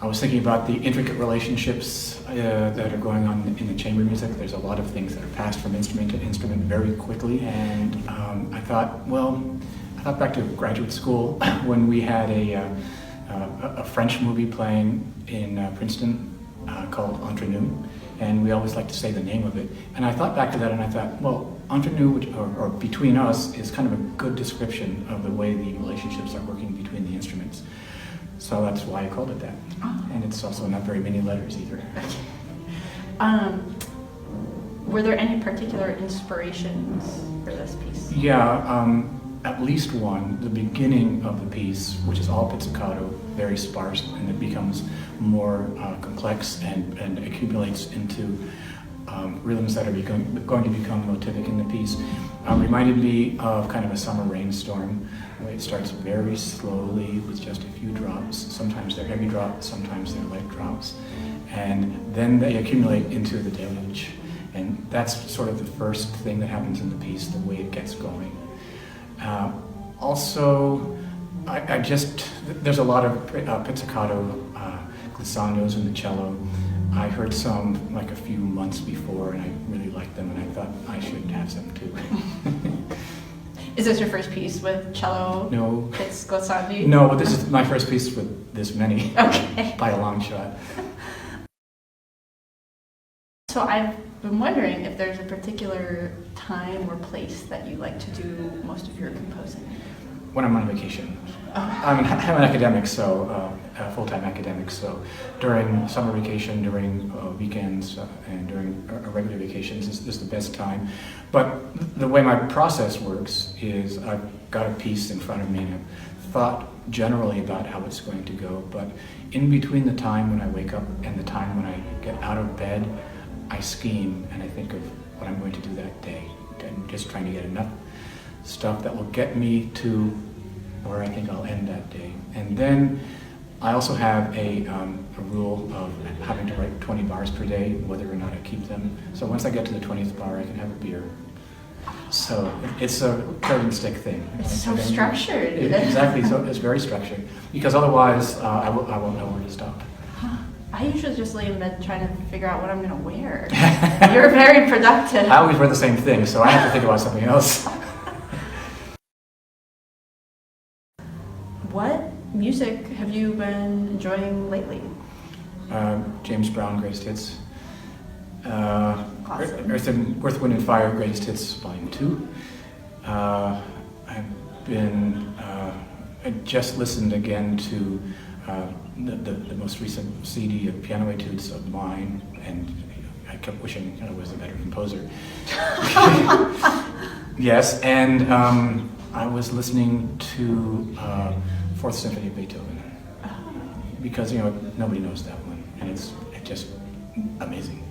I was thinking about the intricate relationships that are going on in the chamber music. There's a lot of things that are passed from instrument to instrument very quickly, and I thought back to graduate school when we had a French movie playing in Princeton called Entre Nous, and we always like to say the name of it. And I thought back to that, and I thought, well, Entre Nous, or Between Us, is kind of a good description of the way the relationships are working between the instruments. So that's why I called it that. Oh. And it's also not very many letters either. Were there any particular inspirations for this piece? Yeah, at least one. The beginning of the piece, which is all pizzicato, very sparse, and it becomes more complex and accumulates into rhythms that are going to become motivic in the piece, reminded me of kind of a summer rainstorm. It starts very slowly with just a few drops. Sometimes they're heavy drops, sometimes they're light drops. And then they accumulate into the deluge. And that's sort of the first thing that happens in the piece, the way it gets going. Also, there's a lot of pizzicato glissandos in the cello. I heard some like a few months before, and I really liked them, and I thought I should have some too. Is this your first piece with cello? No. It's glissandi? No, but this is my first piece with this many. Okay. By a long shot. So I've been wondering if there's a particular time or place that you like to do most of your composing. When I'm on vacation. I'm an academic, so full-time academic, so during summer vacation, during weekends, and during regular vacations is the best time. But the way my process works is I've got a piece in front of me and I've thought generally about how it's going to go, but in between the time when I wake up and the time when I get out of bed, I scheme and I think of what I'm going to do that day, and just trying to get enough stuff that will get me to where I think I'll end that day. And then I also have a rule of having to write 20 bars per day, whether or not I keep them. So once I get to the 20th bar, I can have a beer. So it's a carrot and stick thing. It's so structured. Exactly, so it's very structured. Because otherwise, I won't know where to stop. I usually just lay in bed trying to figure out what I'm going to wear. You're very productive. I always wear the same thing, so I have to think about something else. What music have you been enjoying lately? James Brown Greatest Hits. Awesome. Earth, Wind and Fire Greatest Hits Volume 2. I just listened again to the most recent CD of piano etudes of mine, and I kept wishing I was a better composer. Yes, and I was listening to Fourth Symphony of Beethoven, because nobody knows that one, and it's just amazing.